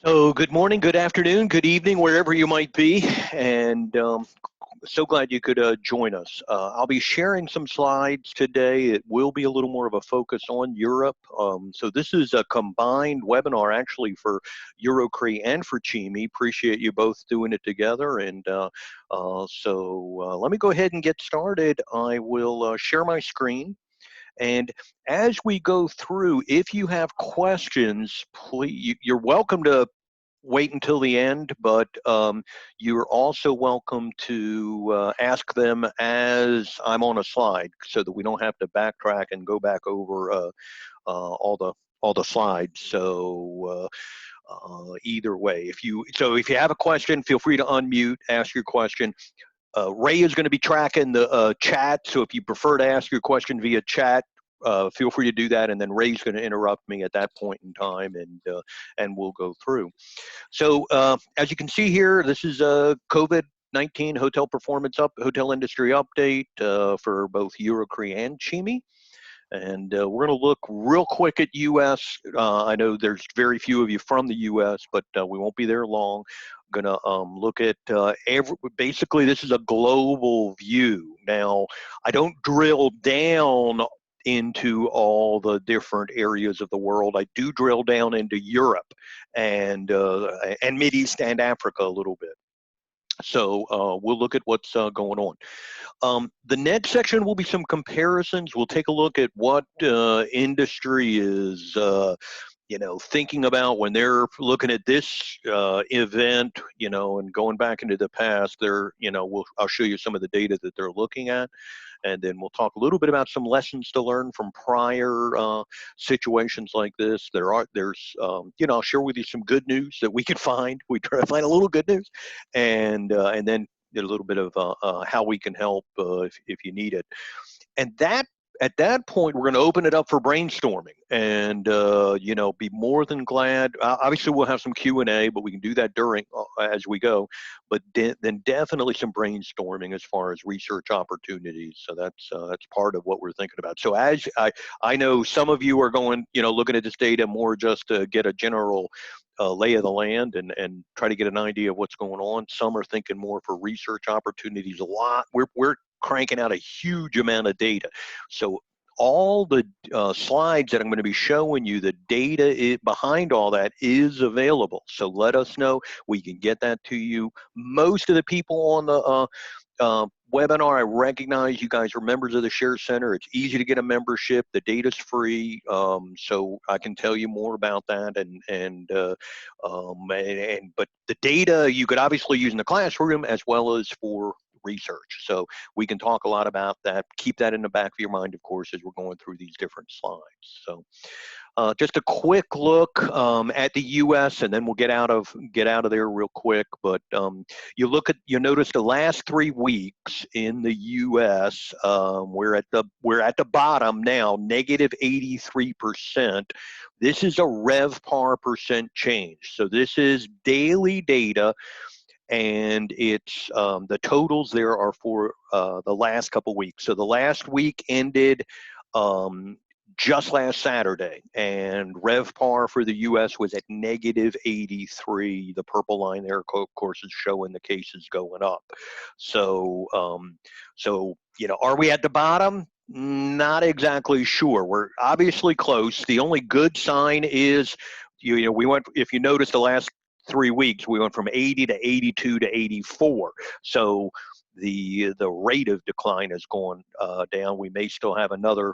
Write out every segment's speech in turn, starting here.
So good morning, good afternoon, good evening, wherever you might be, and so glad you could join us. I'll be sharing some slides today. It will be a little more of a focus on Europe. So this is a combined webinar actually for EuroCHRIE and for Kpi. Appreciate you both doing it together. And let me go ahead and get started. I will share my screen. And as we go through, if you have questions, please, you're welcome to wait until the end, but you're also welcome to ask them as I'm on a slide so that we don't have to backtrack and go back over all the slides. So either way, if you have a question, feel free to unmute, ask your question. Ray is going to be tracking the chat, so if you prefer to ask your question via chat, feel free to do that, and then Ray's going to interrupt me at that point in time, and we'll go through. So as you can see here, this is a COVID-19 hotel industry update for both EuroCHRIE and Kpi. And we're going to look real quick at U.S. I know there's very few of you from the U.S., but we won't be there long. I'm going to look at basically this is a global view. Now, I don't drill down into all the different areas of the world. I do drill down into Europe and Mideast and Africa a little bit. So we'll look at what's going on. The next section will be some comparisons. We'll take a look at what industry is thinking about when they're looking at this event, and going back into the past. I'll show you some of the data that they're looking at. And then we'll talk a little bit about some lessons to learn from prior situations like this. I'll share with you some good news that we can find. We try to find a little good news, and then a little bit of how we can help if you need it. And at that point, we're going to open it up for brainstorming, and be more than glad. Obviously, we'll have some Q&A, but we can do that during as we go. But then definitely some brainstorming as far as research opportunities. So that's part of what we're thinking about. So as I know, some of you are going, looking at this data more just to get a general lay of the land and try to get an idea of what's going on. Some are thinking more for research opportunities. A lot. We're cranking out a huge amount of data. So all the slides that I'm going to be showing you, the data behind all that is available. So let us know. We can get that to you. Most of the people on the webinar, I recognize you guys are members of the Share Center. It's easy to get a membership. The data's free, so I can tell you more about that. But the data you could obviously use in the classroom as well as for research. So we can talk a lot about that. Keep that in the back of your mind, of course, as we're going through these different slides. So just a quick look at the U.S. and then we'll get out of there real quick. But you notice the last 3 weeks in the U.S. We're at the bottom now, negative 83%. This is a RevPAR percent change. So this is daily data. And it's the totals there are for the last couple weeks. So the last week ended just last Saturday, and RevPAR for the U.S. was at negative 83. The purple line there, of course, is showing the cases going up. So, are we at the bottom? Not exactly sure. We're obviously close. The only good sign is, we went. If you notice, the last 3 weeks, we went from 80 to 82 to 84. So the rate of decline has gone down. We may still have another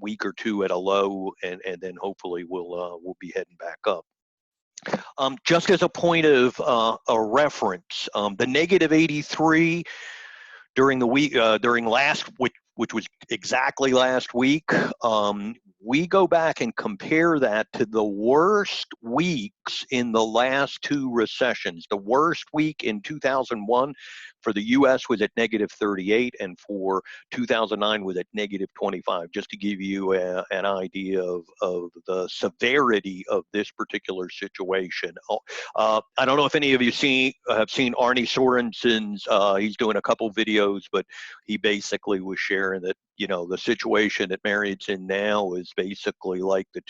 week or two at a low, and then hopefully we'll be heading back up. Just as a point of a reference, the negative 83 during the week, during last, which was exactly last week, we go back and compare that to the worst weeks in the last 2 recessions. The worst week in 2001 for the U.S. was at negative 38, and for 2009 was at negative 25, just to give you an idea of the severity of this particular situation. I don't know if any of you have seen Arne Sorensen's, he's doing a couple videos, but he basically was sharing that, the situation that Marriott's in now is basically like the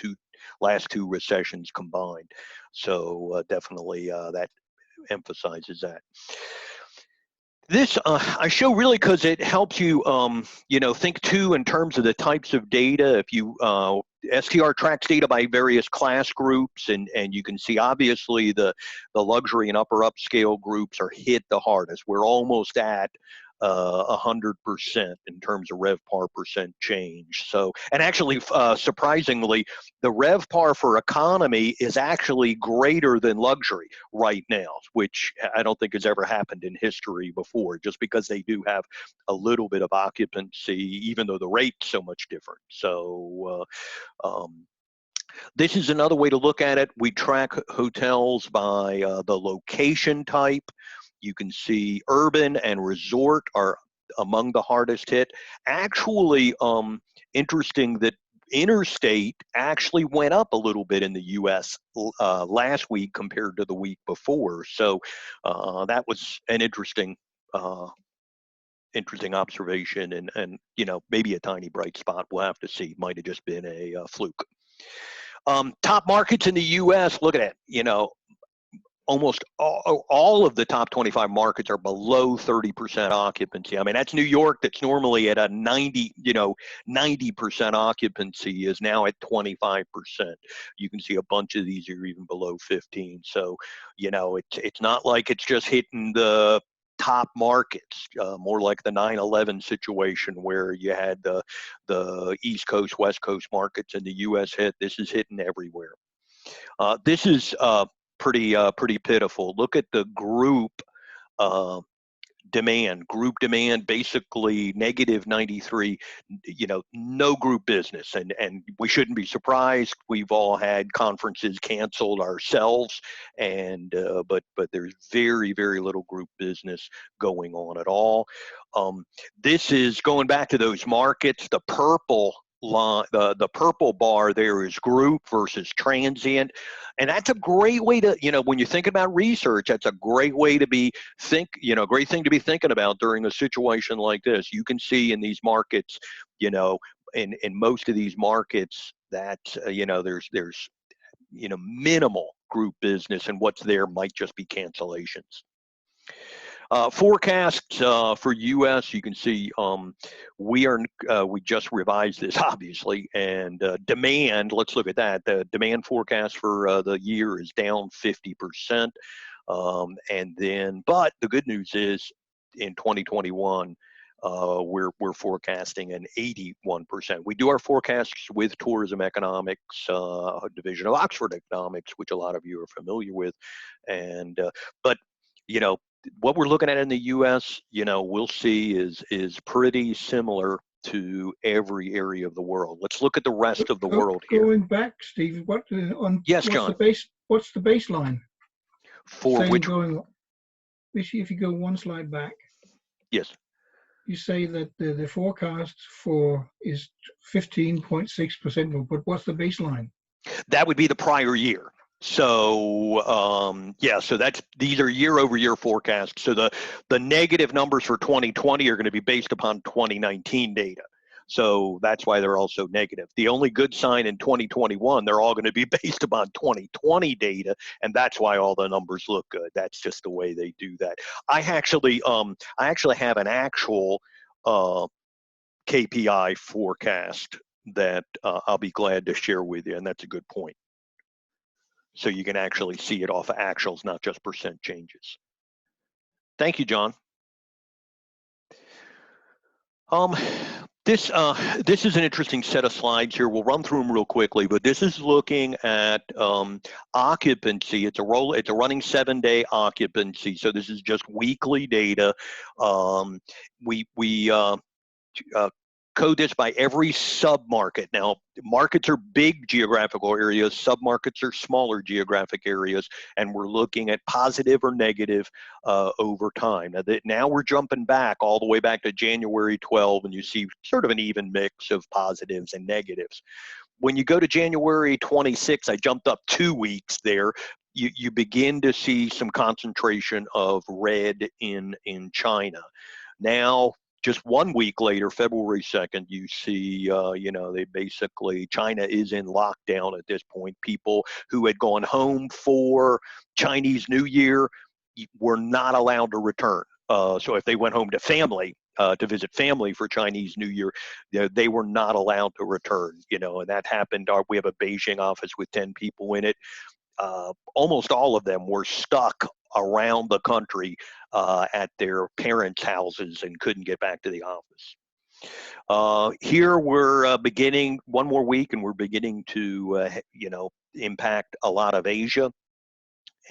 last two recessions combined. So definitely that emphasizes that. This I show really because it helps you, think too in terms of the types of data. If you STR tracks data by various class groups, and you can see obviously the luxury and upper upscale groups are hit the hardest. We're almost at 100% in terms of RevPAR percent change. So, and actually, surprisingly, the RevPAR for economy is actually greater than luxury right now, which I don't think has ever happened in history before, just because they do have a little bit of occupancy, even though the rate's so much different. So, this is another way to look at it. We track hotels by the location type. You can see urban and resort are among the hardest hit. Actually, interesting that interstate actually went up a little bit in the U.S. Last week compared to the week before. So that was an interesting observation, and maybe a tiny bright spot. We'll have to see. Might have just been a fluke. Top markets in the U.S. Look at it. Almost all of the top 25 markets are below 30% occupancy. I mean, that's New York, that's normally at a 90% occupancy, is now at 25%. You can see a bunch of these are even below 15. So, it's not like it's just hitting the top markets, more like the 9/11 situation where you had the East Coast, West Coast markets in the U.S. hit. This is hitting everywhere. This is pretty pitiful. Look at the group demand. Group demand basically negative 93. No group business, and we shouldn't be surprised. We've all had conferences canceled ourselves, and but there's very, very little group business going on at all. This is going back to those markets. The purple line, the purple bar there is group versus transient, and that's a great way to, when you think about research, that's a great way to great thing to be thinking about during a situation like this. You can see in these markets, in most of these markets that there's minimal group business, and what's there might just be cancellations. Forecasts for U.S. You can see we just revised this, obviously, and demand. Let's look at that. The demand forecast for the year is down 50%, and then, but the good news is in 2021. We're forecasting an 81%. We do our forecasts with Tourism Economics, division of Oxford Economics, which a lot of you are familiar with, and but what we're looking at in the U.S., we'll see is pretty similar to every area of the world. Let's look at the rest of the world here. Going back, Steve, yes, John. What's the baseline? For which? If you go one slide back. Yes. You say that the forecast for is 15.6%, but what's the baseline? That would be the prior year. So so these are year-over-year forecasts. So the negative numbers for 2020 are going to be based upon 2019 data. So that's why they're also negative. The only good sign in 2021, they're all going to be based upon 2020 data, and that's why all the numbers look good. That's just the way they do that. I actually have an actual KPI forecast that I'll be glad to share with you, and that's a good point. So you can actually see it off of actuals, not just percent changes. Thank you, John. This is an interesting set of slides here. We'll run through them real quickly, but this is looking at occupancy. It's a running 7-day occupancy. So this is just weekly data. We code this by every sub-market. Now, markets are big geographical areas, sub-markets are smaller geographic areas, and we're looking at positive or negative over time. Now we're jumping back all the way back to January 12, and you see sort of an even mix of positives and negatives. When you go to January 26, I jumped up 2 weeks there, you begin to see some concentration of red in China. Now, just 1 week later, February 2nd, you see, they basically, China is in lockdown at this point. People who had gone home for Chinese New Year were not allowed to return. So if they went home to family, to visit family for Chinese New Year, they were not allowed to return, and that happened. We have a Beijing office with 10 people in it. Almost all of them were stuck around the country at their parents' houses and couldn't get back to the office. Here we're beginning 1 more week, and we're beginning to, impact a lot of Asia.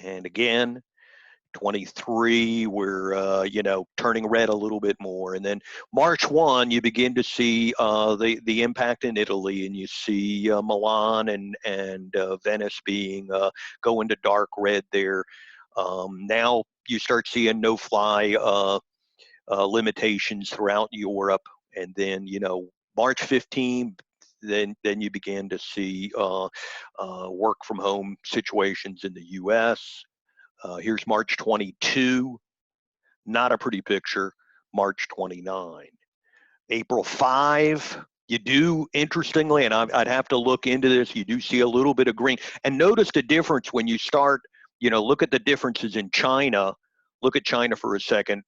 And again, 23, we're turning red a little bit more, and then March 1, you begin to see the impact in Italy, and you see Milan and Venice going to dark red there. Now you start seeing no-fly limitations throughout Europe, and then March 15. Then you begin to see work from home situations in the U.S. Here's March 22, not a pretty picture. March 29. April 5, you do, interestingly, and I'd have to look into this, you do see a little bit of green. And notice the difference when you start, look at the differences in China. Look at China for a second,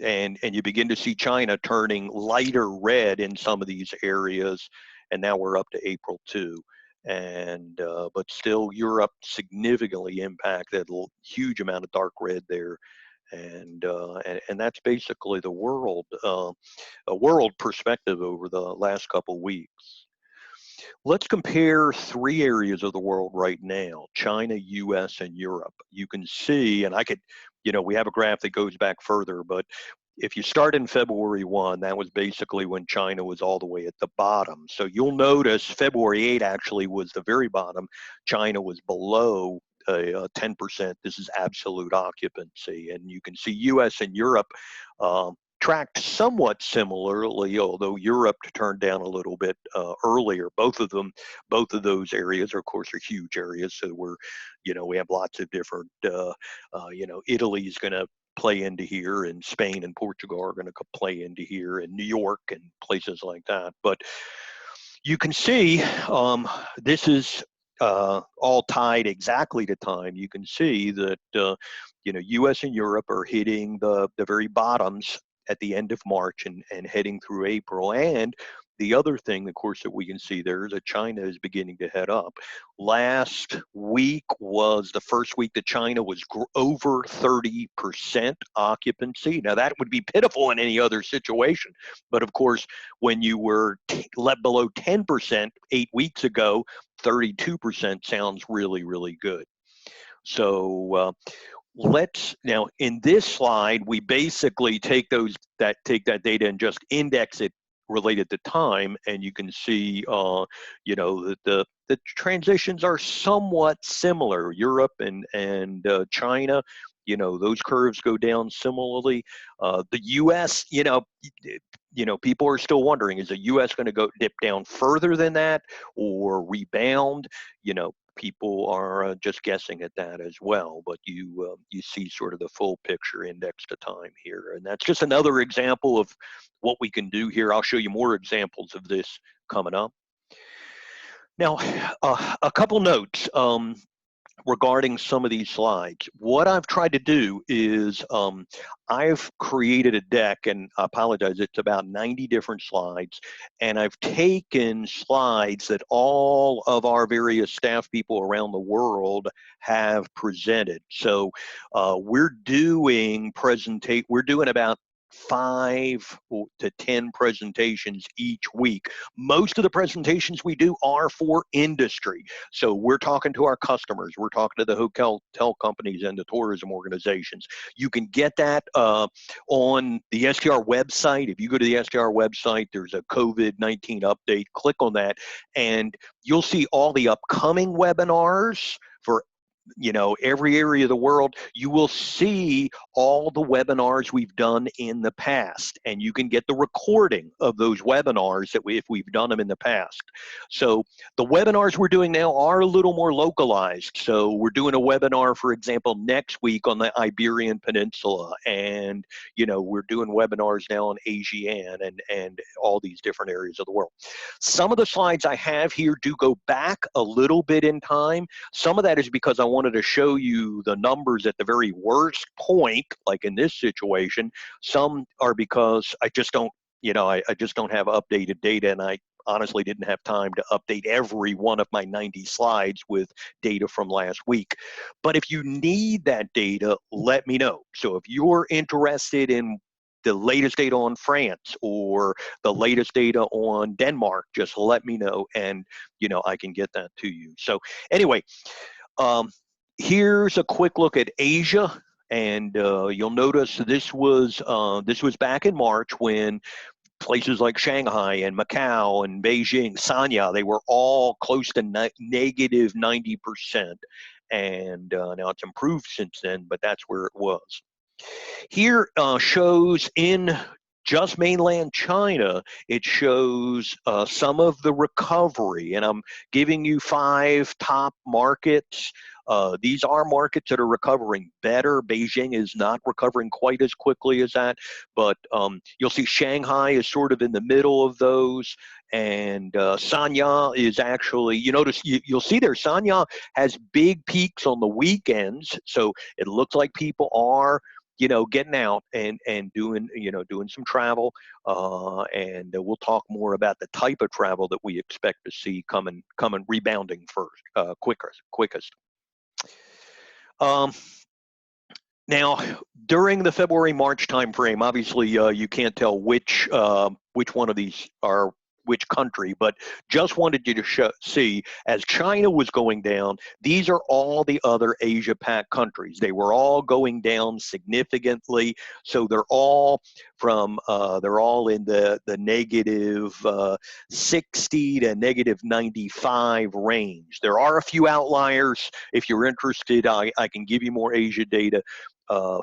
and you begin to see China turning lighter red in some of these areas. And now we're up to April 2. And but still Europe significantly impacted, huge amount of dark red there, and that's basically the world, a world perspective over the last couple weeks. Let's compare 3 areas of the world right now: China, US, and Europe. You can see, and I could, we have a graph that goes back further, but if you start in February 1, that was basically when China was all the way at the bottom. So you'll notice February 8 actually was the very bottom. China was below 10%. This is absolute occupancy. And you can see US and Europe tracked somewhat similarly, although Europe turned down a little bit earlier. Both of those areas, of course, are huge areas. So we have lots of different, Italy is going to play into here, and Spain and Portugal are going to play into here, and New York and places like that. But you can see this is all tied exactly to time. You can see that US and Europe are hitting the very bottoms at the end of March and heading through April. And the other thing, of course, that we can see there is that China is beginning to head up. Last week was the first week that China was over 30% occupancy. Now, that would be pitiful in any other situation. But of course, when you were below 10% 8 weeks ago, 32% sounds really, really good. So now in this slide, we basically take that data and just index it related to time, and you can see that the transitions are somewhat similar. Europe and China, those curves go down similarly. The US, people are still wondering, is the US going to go dip down further than that or rebound? People are just guessing at that as well, but you see sort of the full picture index to time here. And that's just another example of what we can do here. I'll show you more examples of this coming up. Now, a couple notes regarding some of these slides. What I've tried to do is I've created a deck, and I apologize, it's about 90 different slides, and I've taken slides that all of our various staff people around the world have presented. So we're doing about 5 to 10 presentations each week. Most of the presentations we do are for industry. So we're talking to our customers, we're talking to the hotel companies and the tourism organizations. You can get that on the STR website. If you go to the STR website, there's a COVID-19 update. Click on that, and you'll see all the upcoming webinars for you know, every area of the world, you will see all the webinars we've done in the past, and you can get the recording of those webinars that if we've done them in the past. So the webinars we're doing now are a little more localized. So we're doing a webinar, for example, next week on the Iberian Peninsula, and you know, we're doing webinars now on ASEAN and all these different areas of the world. Some of the slides I have here do go back a little bit in time. Some of that is because I wanted to show you the numbers at the very worst point, like in this situation. Some are because I just don't, you know, I just don't have updated data, and I honestly didn't have time to update every one of my 90 slides with data from last week. But if you need that data, let me know. So if you're interested in the latest data on France or the latest data on Denmark, just let me know, and you know, I can get that to you. So anyway, here's a quick look at Asia, and you'll notice this was back in March when places like Shanghai and Macau and Beijing, Sanya, they were all close to negative 90%, and now it's improved since then, but that's where it was. Here shows in just mainland China, it shows some of the recovery, and I'm giving you 5 top markets. These are markets that are recovering better. Beijing is not recovering quite as quickly as that, but you'll see Shanghai is sort of in the middle of those, and Sanya is actually, you notice, you'll see there, Sanya has big peaks on the weekends, so it looks like people are, you know, getting out and doing, you know, doing some travel, and we'll talk more about the type of travel that we expect to see coming rebounding first, quickest. Now, during the February-March timeframe, obviously you can't tell which one of these are which country, but just wanted you to see, as China was going down, these are all the other Asia-Pac countries. They were all going down significantly, so they're all in the negative 60 to negative 95 range. There are a few outliers. If you're interested, I can give you more Asia data.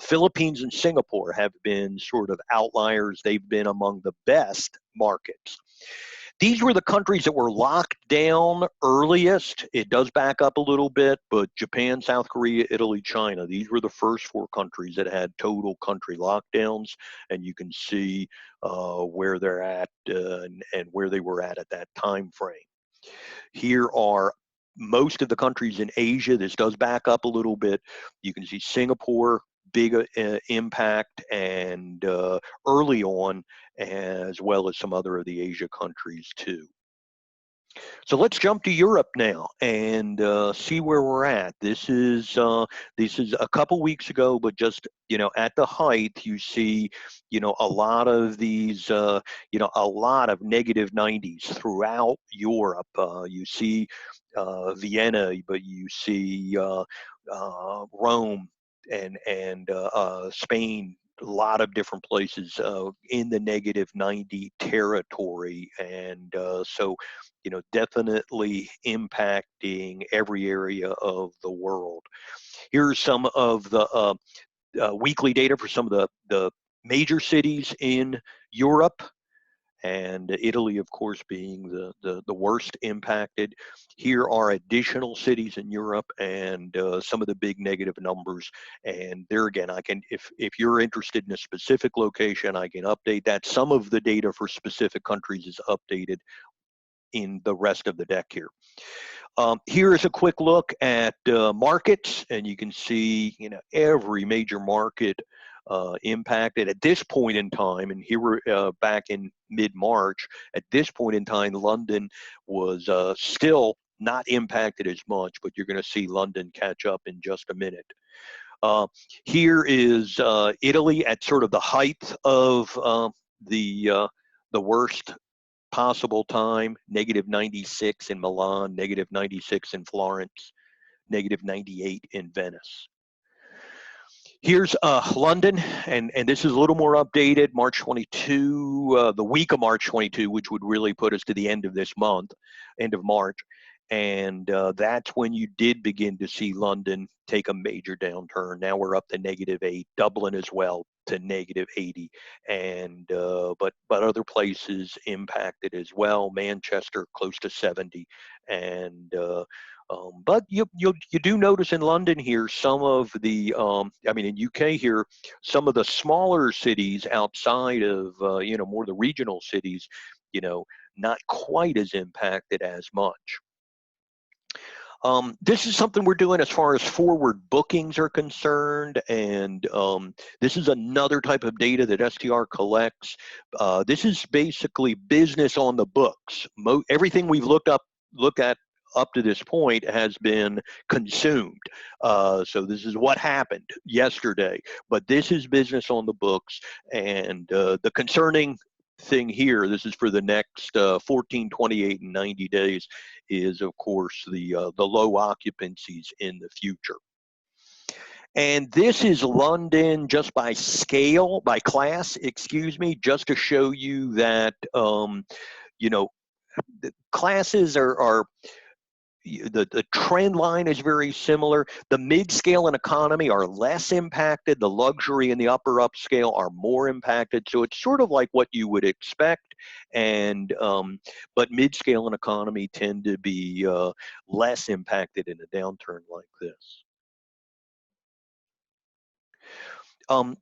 Philippines and Singapore have been sort of outliers. They've been among the best markets. These were the countries that were locked down earliest. It does back up a little bit, but Japan, South Korea, Italy, China, these were the first 4 countries that had total country lockdowns, and you can see where they're at and where they were at that time frame. Here are most of the countries in Asia. This does back up a little bit. You can see Singapore, big impact, and early on, as well as some other of the Asia countries too. So let's jump to Europe now and see where we're at. This is a couple weeks ago, but just, you know, at the height, you see, you know, a lot of these, you know, a lot of negative 90s throughout Europe. You see Vienna, but you see Rome and Spain, a lot of different places in the negative 90 territory, and so, you know, definitely impacting every area of the world. Here's some of the weekly data for some of the major cities in Europe, and Italy, of course, being the worst impacted. Here are additional cities in Europe and some of the big negative numbers. And there again, I can, if you're interested in a specific location, I can update that. Some of the data for specific countries is updated in the rest of the deck here. Here is a quick look at markets, and you can see, you know, every major market impacted at this point in time. And here we're back in mid-March. At this point in time, London was still not impacted as much, but you're going to see London catch up in just a minute. Here is Italy at sort of the height of the worst possible time, negative 96 in Milan, negative 96 in Florence, negative 98 in Venice. Here's London, and this is a little more updated, March 22, the week of March 22, which would really put us to the end of this month, end of March. And that's when you did begin to see London take a major downturn. Now we're up to -8, Dublin as well to -80, and but other places impacted as well. Manchester close to 70, and but you do notice in London here some of the I mean in UK here, some of the smaller cities outside of more the regional cities, not quite as impacted as much. This is something we're doing as far as forward bookings are concerned, and this is another type of data that STR collects. This is basically business on the books. Everything we've looked at up to this point has been consumed. So this is what happened yesterday, but this is business on the books, and the concerning thing here, this is for the next 14, 28, and 90 days, is of course the low occupancies in the future. And this is London just by scale, by class, excuse me, just to show you that the classes are the trend line is very similar. The mid-scale and economy are less impacted. The luxury and the upper upscale are more impacted. So it's sort of like what you would expect. And but mid-scale and economy tend to be less impacted in a downturn like this.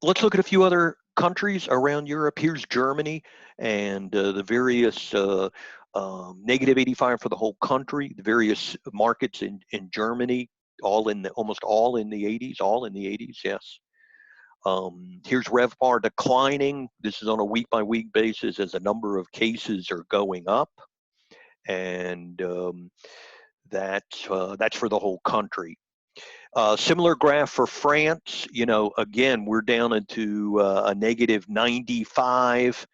Let's look at a few other countries around Europe. Here's Germany and the various -85 for the whole country. The various markets in Germany, almost all in the 80s, yes. Here's RevPAR declining. This is on a week-by-week basis as the number of cases are going up, and that's for the whole country. Similar graph for France. Again, we're down into a -95,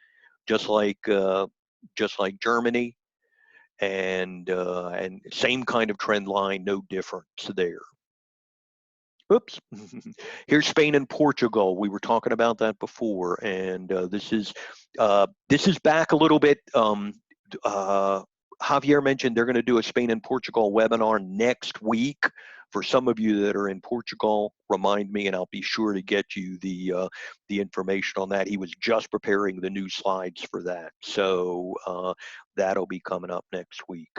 just like Germany, and same kind of trend line, no difference there. Oops. Here's Spain and Portugal. We were talking about that before, and this is back a little bit. Javier mentioned they're going to do a Spain and Portugal webinar next week. For some of you that are in Portugal, remind me, and I'll be sure to get you the information on that. He was just preparing the new slides for that, so that'll be coming up next week.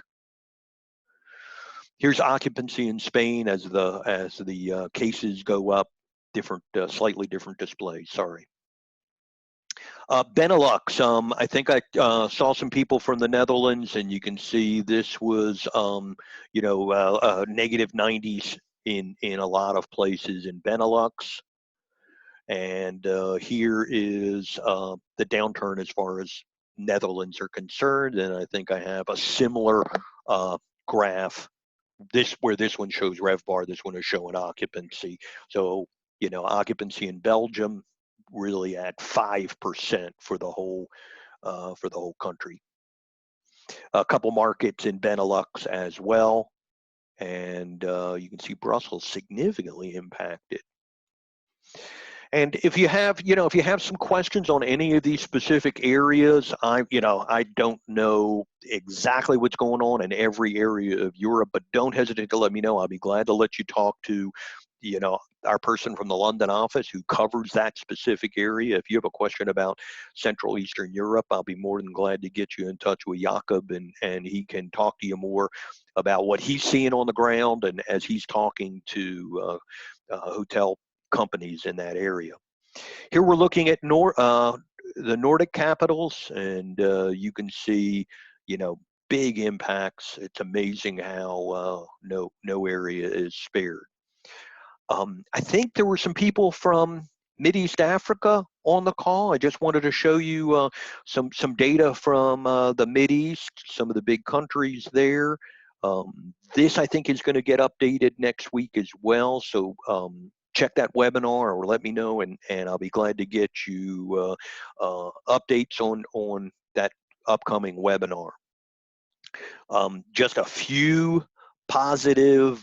Here's occupancy in Spain as the cases go up. Slightly different displays. Sorry. Benelux. I think I saw some people from the Netherlands, and you can see this was -90s in a lot of places in Benelux. And here is the downturn as far as Netherlands are concerned, and I think I have a similar graph. Where this one shows RevPAR, this one is showing occupancy. So occupancy in Belgium really at 5% for the whole country. A couple markets in Benelux as well, and you can see Brussels significantly impacted. And if you have some questions on any of these specific areas, I don't know exactly what's going on in every area of Europe, but don't hesitate to let me know. I'll be glad to let you talk to, our person from the London office who covers that specific area. If you have a question about Central Eastern Europe, I'll be more than glad to get you in touch with Jakob, and he can talk to you more about what he's seeing on the ground, and as he's talking to hotel companies in that area. Here we're looking at the Nordic capitals, and you can see, big impacts. It's amazing how no area is spared. I think there were some people from Mideast Africa on the call. I just wanted to show you some data from the Mideast, some of the big countries there. This I think is going to get updated next week as well. So check that webinar or let me know, and I'll be glad to get you updates on that upcoming webinar. Just a few positive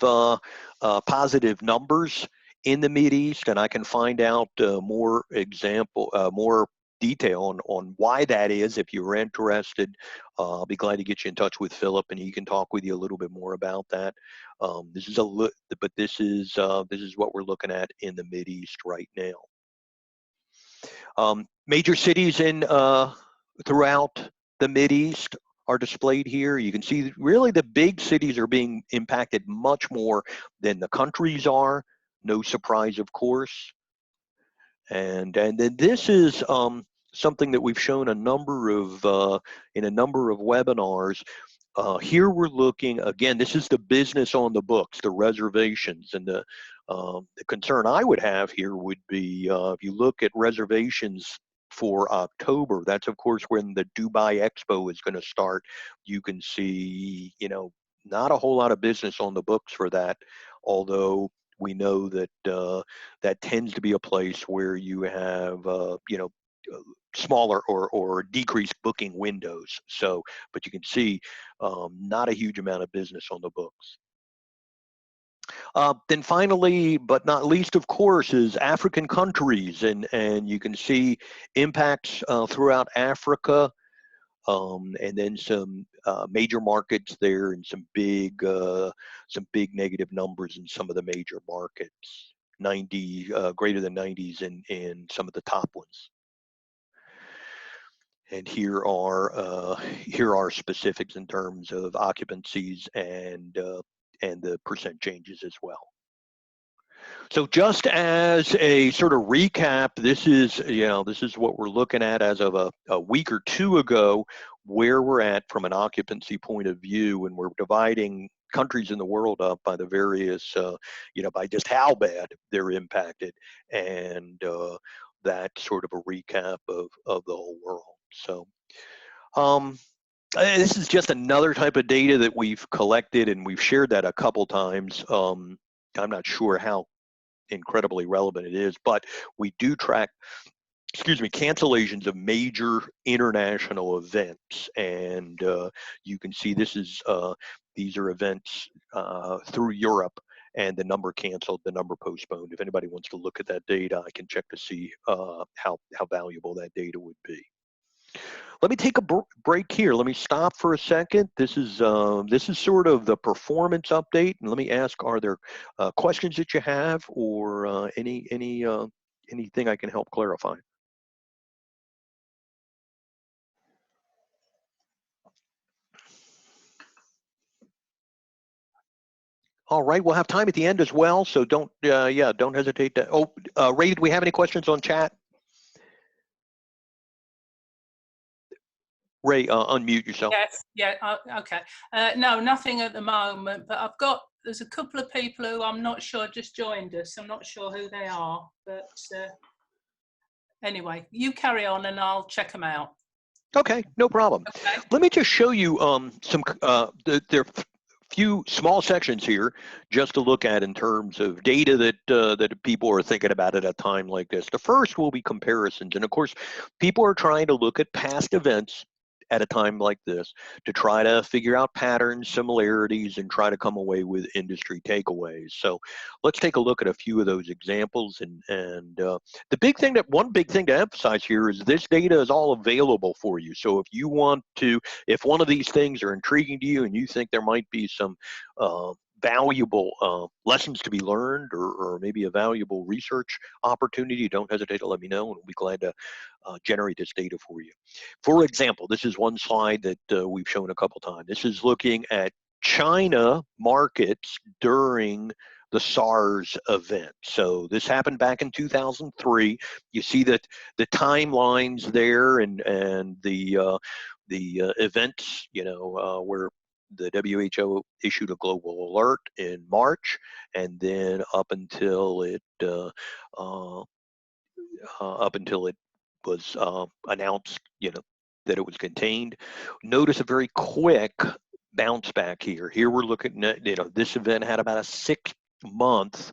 numbers in the Mideast, and I can find out more detail on why that is. If you're interested, I'll be glad to get you in touch with Philip, and he can talk with you a little bit more about that. This is what we're looking at in the Mideast right now. Major cities in throughout the Mideast are displayed here. You can see really the big cities are being impacted much more than the countries are. No surprise, of course. And then this is something that we've shown a number of in a number of webinars. Here we're looking again. This is the business on the books, the reservations, and the concern I would have here would be if you look at reservations for October. That's of course when the Dubai Expo is going to start. You can see, not a whole lot of business on the books for that, although we know that that tends to be a place where you have, smaller or decreased booking windows. So, but you can see not a huge amount of business on the books. Then finally, but not least, of course, is African countries, and you can see impacts throughout Africa, and then some major markets there, and some big negative numbers in some of the major markets. 90 greater than 90s in some of the top ones. And here are specifics in terms of occupancies and the percent changes as well. So just as a sort of recap, this is what we're looking at as of a week or two ago, where we're at from an occupancy point of view, and we're dividing countries in the world up by the various, by just how bad they're impacted, and that's sort of a recap of the whole world. So this is just another type of data that we've collected, and we've shared that a couple times. I'm not sure how incredibly relevant it is, but we do track, cancellations of major international events, and you can see these are events through Europe, and the number canceled, the number postponed. If anybody wants to look at that data, I can check to see how valuable that data would be. Let me take a break here. Let me stop for a second. This is sort of the performance update, and let me ask: are there questions that you have, or anything I can help clarify? All right, we'll have time at the end as well, so don't hesitate to. Oh, Ray, do we have any questions on chat? Ray, unmute yourself. Yes, yeah, okay. No, nothing at the moment, but there's a couple of people who I'm not sure just joined us. I'm not sure who they are, but anyway, you carry on and I'll check them out. Okay, no problem. Okay. Let me just show you there are few small sections here just to look at in terms of data that people are thinking about at a time like this. The first will be comparisons, and of course, people are trying to look at past events at a time like this to try to figure out patterns, similarities, and try to come away with industry takeaways. So let's take a look at a few of those examples. And one big thing to emphasize here is this data is all available for you. So if one of these things are intriguing to you and you think there might be some valuable lessons to be learned, or maybe a valuable research opportunity, don't hesitate to let me know, and we'll be glad to generate this data for you. For example, this is one slide that we've shown a couple times. This is looking at China markets during the SARS event. So this happened back in 2003. You see that the timelines there, and the events, where the WHO issued a global alert in March, and then up until it was announced, that it was contained. Notice a very quick bounce back here. Here we're looking at, this event had about a 6-month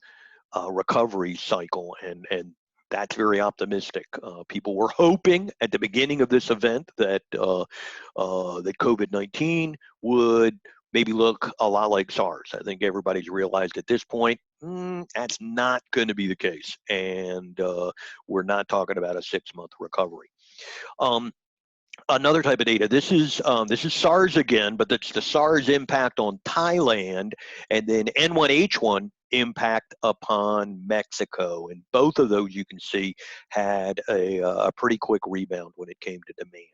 recovery cycle, and that's very optimistic. People were hoping at the beginning of this event that that COVID-19 would maybe look a lot like SARS. I think everybody's realized at this point that's not going to be the case, and we're not talking about a 6-month recovery. Another type of data. This is SARS again, but that's the SARS impact on Thailand, and then N1H1 impact upon Mexico. And both of those, you can see, had a pretty quick rebound when it came to demand.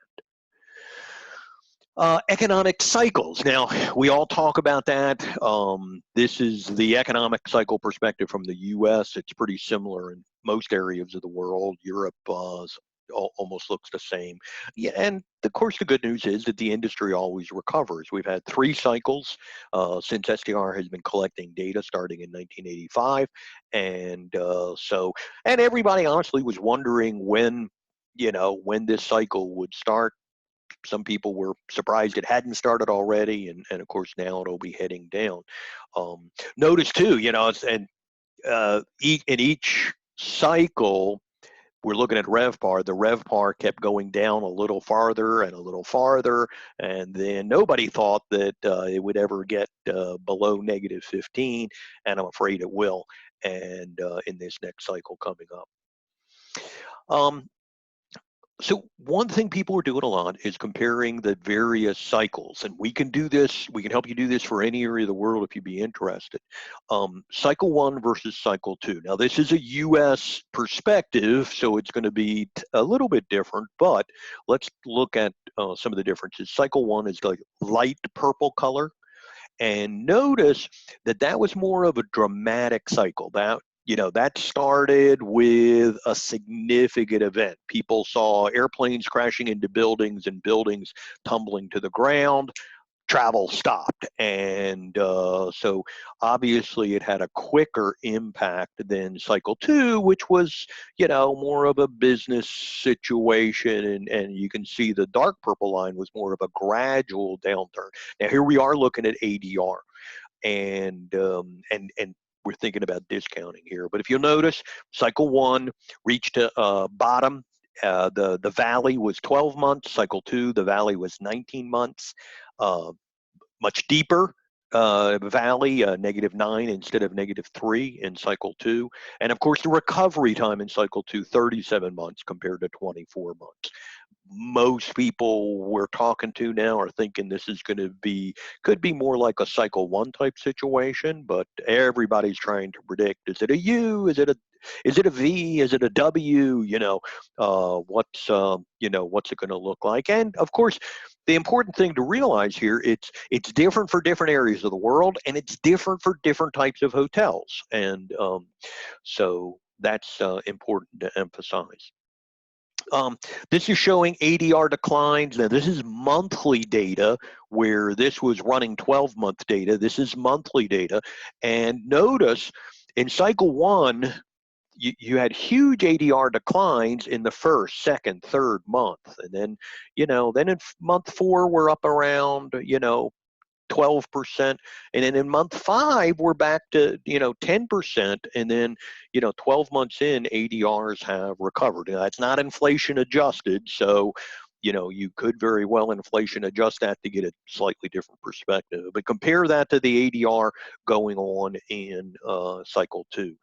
Economic cycles. Now, we all talk about that. This is the economic cycle perspective from the U.S. It's pretty similar in most areas of the world. Europe almost looks the same. Yeah, and of course, the good news is that the industry always recovers. We've had 3 cycles since STR has been collecting data starting in 1985, and and everybody honestly was wondering when this cycle would start. Some people were surprised it hadn't started already, and of course now it'll be heading down. Notice too, in each cycle, we're looking at RevPAR. The RevPAR kept going down a little farther and a little farther, and then nobody thought that it would ever get below -15, and I'm afraid it will, and in this next cycle coming up. So one thing people are doing a lot is comparing the various cycles, and we can do this. We can help you do this for any area of the world if you'd be interested. Cycle 1 versus cycle 2. Now this is a U.S. perspective, so it's going to be a little bit different, but let's look at some of the differences. Cycle 1 is like light purple color, and notice that was more of a dramatic cycle. That started with a significant event. People saw airplanes crashing into buildings and buildings tumbling to the ground. Travel stopped. And so obviously it had a quicker impact than cycle 2, which was, more of a business situation. And you can see the dark purple line was more of a gradual downturn. Now here we are looking at ADR. And we're thinking about discounting here. But if you'll notice, cycle 1 reached a bottom. The valley was 12 months. Cycle 2, the valley was 19 months. Much deeper valley, -9 instead of -3 in cycle 2. And of course, the recovery time in cycle 2, 37 months compared to 24 months. Most people we're talking to now are thinking this is going to could be more like a cycle 1 type situation, but everybody's trying to predict, is it a U, is it a V, is it a W, what's it going to look like? And of course, the important thing to realize here, it's different for different areas of the world, and it's different for different types of hotels. And so that's important to emphasize. This is showing ADR declines. Now, this is monthly data, where this was running 12-month data. This is monthly data. And notice in cycle 1, you had huge ADR declines in the first, second, third month. And then, then in month 4, we're up around, 12%. And then in month 5, we're back to, 10%. And then, 12 months in, ADRs have recovered. Now, that's not inflation adjusted. So, you could very well inflation adjust that to get a slightly different perspective. But compare that to the ADR going on in cycle 2.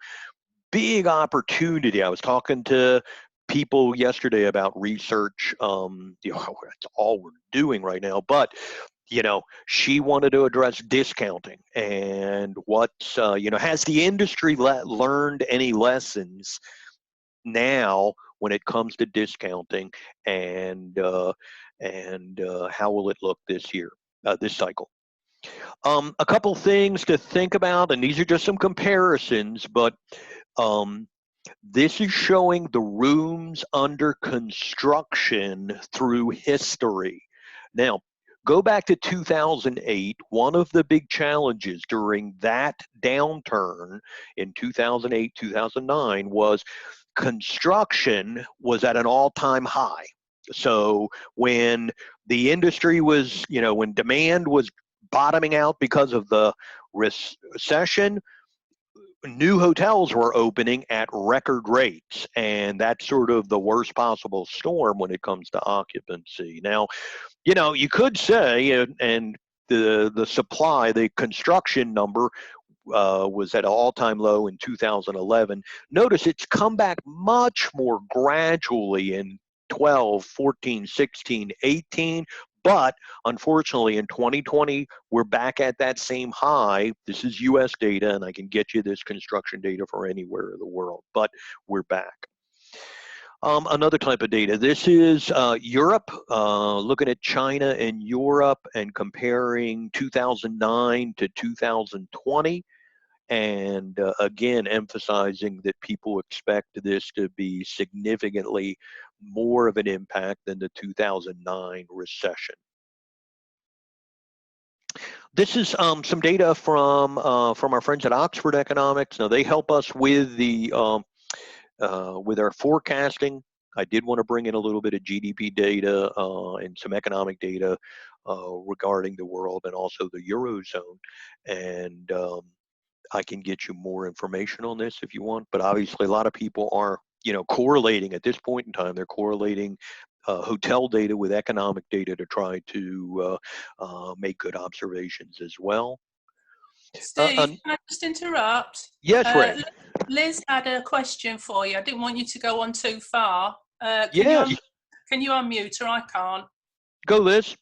Big opportunity. I was talking to people yesterday about research. That's all we're doing right now. But she wanted to address discounting and what's, has the industry learned any lessons now when it comes to discounting, and how will it look this year, this cycle? A couple things to think about, and these are just some comparisons, but this is showing the rooms under construction through history. Now, go back to 2008. One of the big challenges during that downturn in 2008, 2009 was construction was at an all-time high. So when the industry was, when demand was bottoming out because of the recession, new hotels were opening at record rates, and that's sort of the worst possible storm when it comes to occupancy. Now, you could say, and the supply, the construction number was at an all-time low in 2011. Notice it's come back much more gradually in 12, 14, 16, 18. But unfortunately, in 2020, we're back at that same high. This is US data, and I can get you this construction data for anywhere in the world, but we're back. Another type of data. This is Europe, looking at China and Europe and comparing 2009 to 2020. And again, emphasizing that people expect this to be significantly more of an impact than the 2009 recession. This is some data from our friends at Oxford Economics. Now they help us with the with our forecasting. I did want to bring in a little bit of GDP data and some economic data regarding the world and also the Eurozone. And I can get you more information on this if you want, but obviously a lot of people are, correlating at this point in time. They're correlating hotel data with economic data to try to make good observations as well. Steve, can I just interrupt? Yes, Ray. Liz had a question for you. I didn't want you to go on too far. Yes. Can you unmute her? I can't. Go, Liz.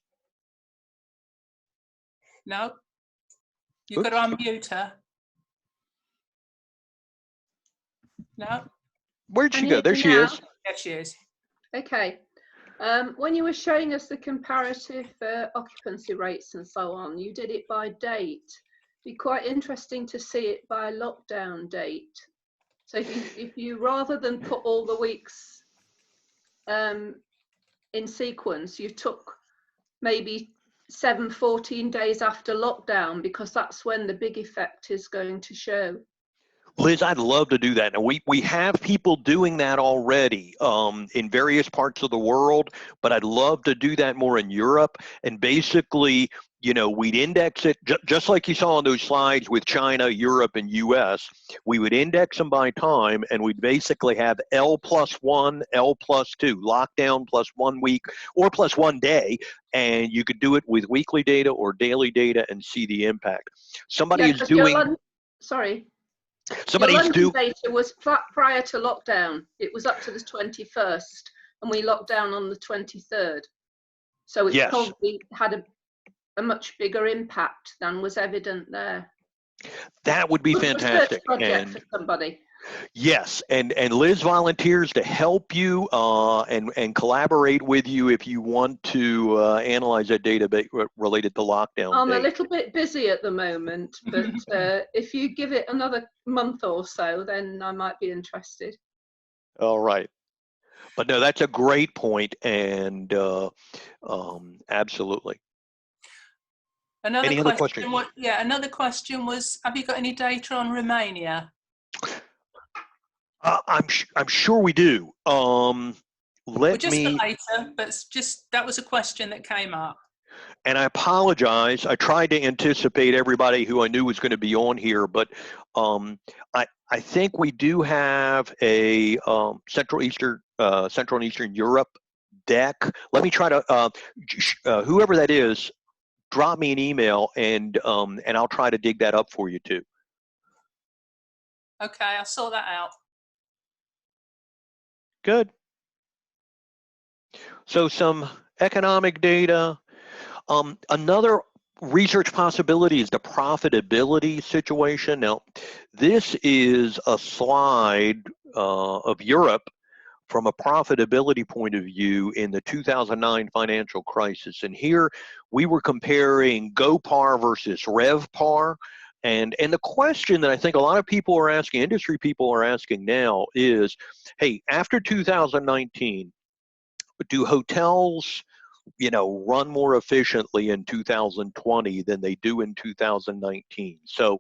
No. You've got to unmute her. No. Where'd she go? There she is. There she is. Okay. When you were showing us the comparative occupancy rates and so on, you did it by date. Be quite interesting to see it by lockdown date. So if you rather than put all the weeks in sequence, you took maybe 14 days after lockdown, because that's when the big effect is going to show. Liz, I'd love to do that. Now, we have people doing that already in various parts of the world, but I'd love to do that more in Europe. And basically, we'd index it just like you saw on those slides with China, Europe, and US. We would index them by time, and we'd basically have L+1, L+2, lockdown plus 1 week or plus 1 day. And you could do it with weekly data or daily data and see the impact. Somebody is doing. Somebody's doing. Data was prior to lockdown. It was up to the 21st, and we locked down on the 23rd. So it's probably had a much bigger impact than was evident there. That would be fantastic. Project for somebody. Yes, and Liz volunteers to help you and collaborate with you if you want to analyze that data related to lockdown. I'm a little bit busy at the moment, but if you give it another month or so, then I might be interested. All right. But no, that's a great point, and absolutely. Another question was, have you got any data on Romania? I'm sure we do. Just for later, but that was a question that came up. And I apologize. I tried to anticipate everybody who I knew was going to be on here, but I think we do have a Central and Eastern Europe deck. Let me try to whoever that is, drop me an email and I'll try to dig that up for you too. Okay, I'll sort that out. Good. So some economic data. Another research possibility is the profitability situation. Now, this is a slide of Europe from a profitability point of view in the 2009 financial crisis. And here we were comparing GoPar versus RevPar. And the question that I think a lot of people are asking, industry people are asking now is, hey, after 2019, do hotels, run more efficiently in 2020 than they do in 2019? So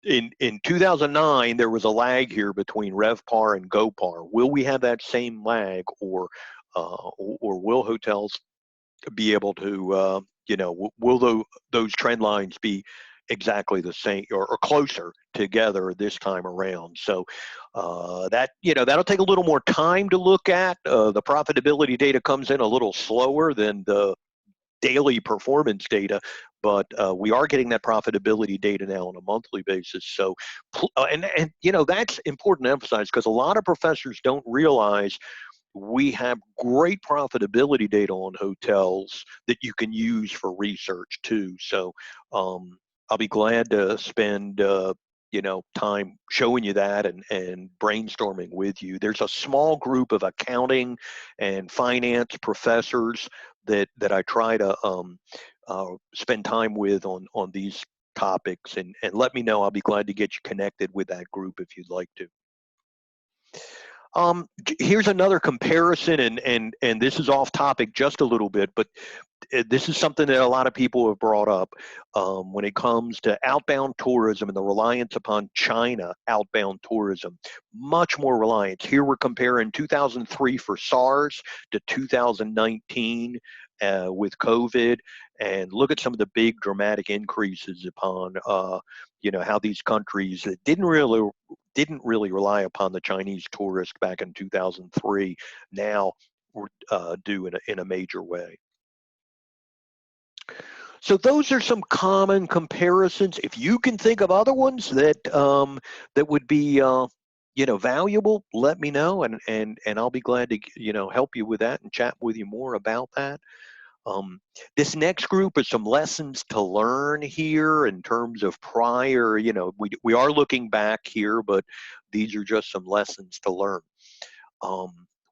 in 2009, there was a lag here between RevPar and GoPar. Will we have that same lag, or will hotels be able to, will those trend lines be exactly the same or closer together this time around? So that'll take a little more time to look at. The profitability data comes in a little slower than the daily performance data, but we are getting that profitability data now on a monthly basis. So and that's important to emphasize, because a lot of professors don't realize we have great profitability data on hotels that you can use for research too. So I'll be glad to spend time showing you that and brainstorming with you. There's a small group of accounting and finance professors that I try to spend time with on these topics, and let me know. I'll be glad to get you connected with that group if you'd like to. Here's another comparison, and this is off topic just a little bit, but this is something that a lot of people have brought up when it comes to outbound tourism and the reliance upon China outbound tourism. Much more reliance. Here we're comparing 2003 for SARS to 2019 with COVID, and look at some of the big dramatic increases upon how these countries that didn't really rely upon the Chinese tourist back in 2003 now do in a major way. So those are some common comparisons. If you can think of other ones that would be valuable, let me know, and I'll be glad to help you with that and chat with you more about that. This next group is some lessons to learn here in terms of prior. We are looking back here, but these are just some lessons to learn.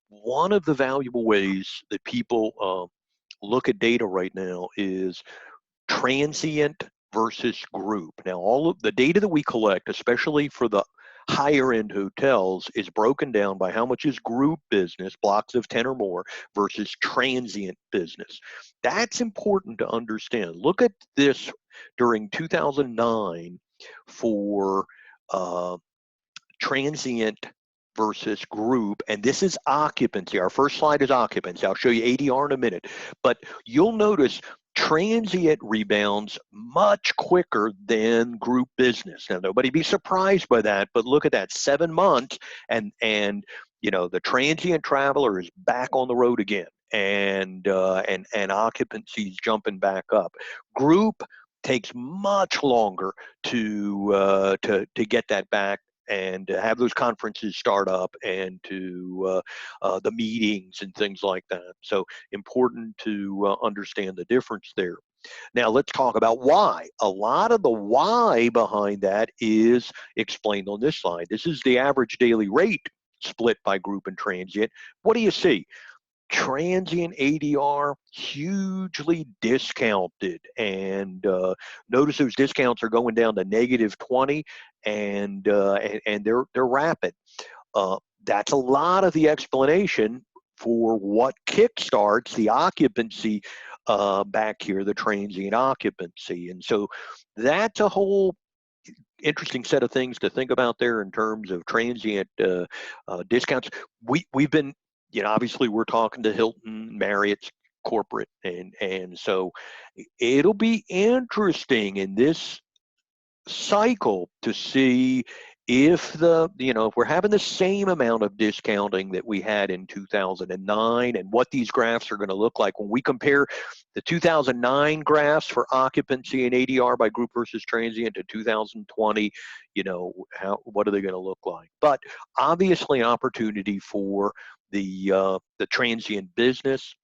One of the valuable ways that people look at data right now is transient versus group. Now, all of the data that we collect, especially for the higher end hotels, is broken down by how much is group business, blocks of 10 or more, versus transient business. That's important to understand. Look at this during 2009 for transient versus group, and this is occupancy. Our first slide is occupancy. I'll show you ADR in a minute, but you'll notice transient rebounds much quicker than group business. Now, nobody be surprised by that, but look at that, 7 months, and the transient traveler is back on the road again, and occupancy is jumping back up. Group takes much longer to get that back, and to have those conferences start up, and to the meetings and things like that. So important to understand the difference there. Now let's talk about why. A lot of the why behind that is explained on this slide. This is the average daily rate split by group and transient. What do you see? Transient ADR hugely discounted, and notice those discounts are going down to -20, and they're rapid. That's a lot of the explanation for what kickstarts the occupancy back here, the transient occupancy. And so that's a whole interesting set of things to think about there in terms of transient discounts. We've been, obviously we're talking to Hilton, Marriott's corporate, and so it'll be interesting in this cycle to see if if we're having the same amount of discounting that we had in 2009, and what these graphs are going to look like when we compare the 2009 graphs for occupancy and ADR by group versus transient to 2020. What are they going to look like? But obviously an opportunity for the transient business.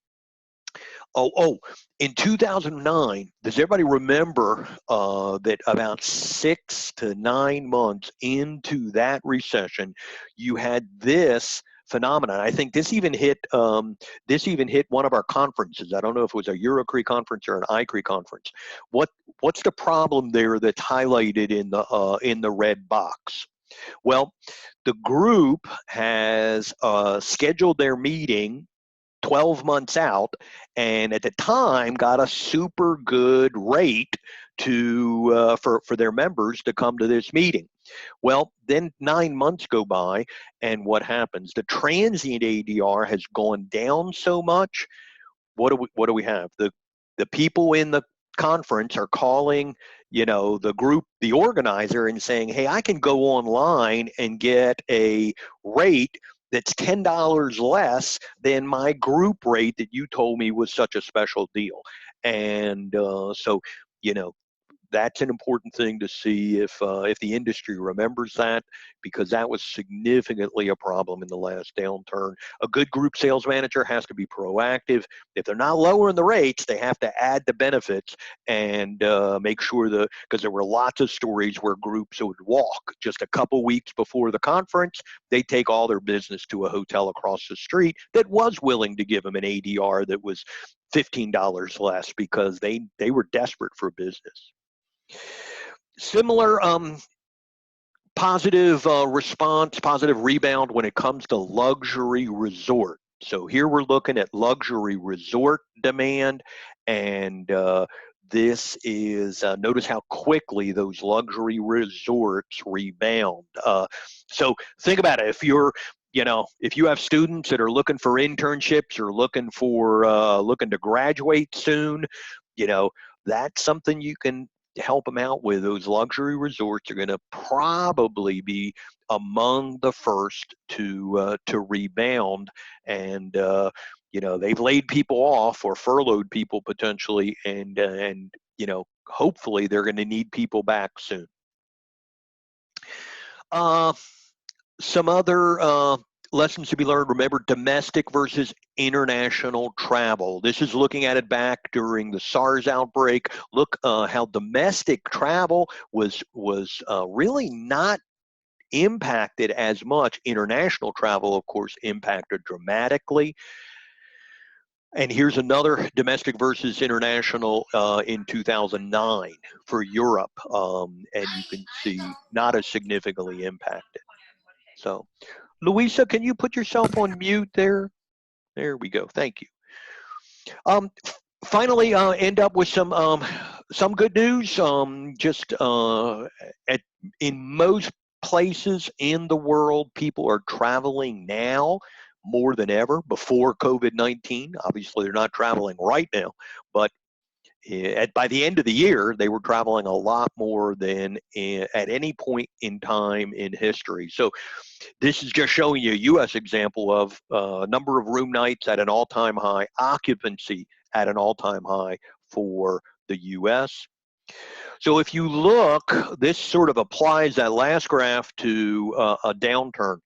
In 2009, does everybody remember that about 6 to 9 months into that recession, you had this phenomenon? I think this even hit one of our conferences. I don't know if it was a EuroCHRIE conference or an EuroCHRIE conference. What's the problem there that's highlighted in the red box? Well, the group has scheduled their meeting 12 months out, and at the time got a super good rate for their members to come to this meeting. Well, then 9 months go by, and what happens? The transient ADR has gone down so much. What do we have? The people in the conference are calling the group, the organizer, and saying, hey, I can go online and get a rate that's $10 less than my group rate that you told me was such a special deal. And so that's an important thing to see if the industry remembers that, because that was significantly a problem in the last downturn. A good group sales manager has to be proactive. If they're not lowering the rates, they have to add the benefits and make sure because there were lots of stories where groups would walk just a couple weeks before the conference. They take all their business to a hotel across the street that was willing to give them an ADR that was $15 less because they were desperate for business. Similar positive response, positive rebound when it comes to luxury resort. So here we're looking at luxury resort demand, and this is, notice how quickly those luxury resorts rebound. So think about it. If you have students that are looking for internships or looking to graduate soon, that's something you can help them out with. Those luxury resorts are going to probably be among the first to rebound, and they've laid people off or furloughed people potentially, and hopefully they're going to need people back soon. Some other lessons to be learned. Remember, domestic versus international travel. This is looking at it back during the SARS outbreak. Look how domestic travel was really not impacted as much. International travel, of course, impacted dramatically. And here's another domestic versus international in 2009 for Europe, and you can see not as significantly impacted. So, Louisa, can you put yourself on mute there? There we go. Thank you. Finally, end up with some good news. In most places in the world, people are traveling now more than ever. Before COVID-19, obviously they're not traveling right now, but by the end of the year, they were traveling a lot more than at any point in time in history. So this is just showing you a U.S. example of number of room nights at an all-time high, occupancy at an all-time high for the U.S. So if you look, this sort of applies that last graph to a downturn.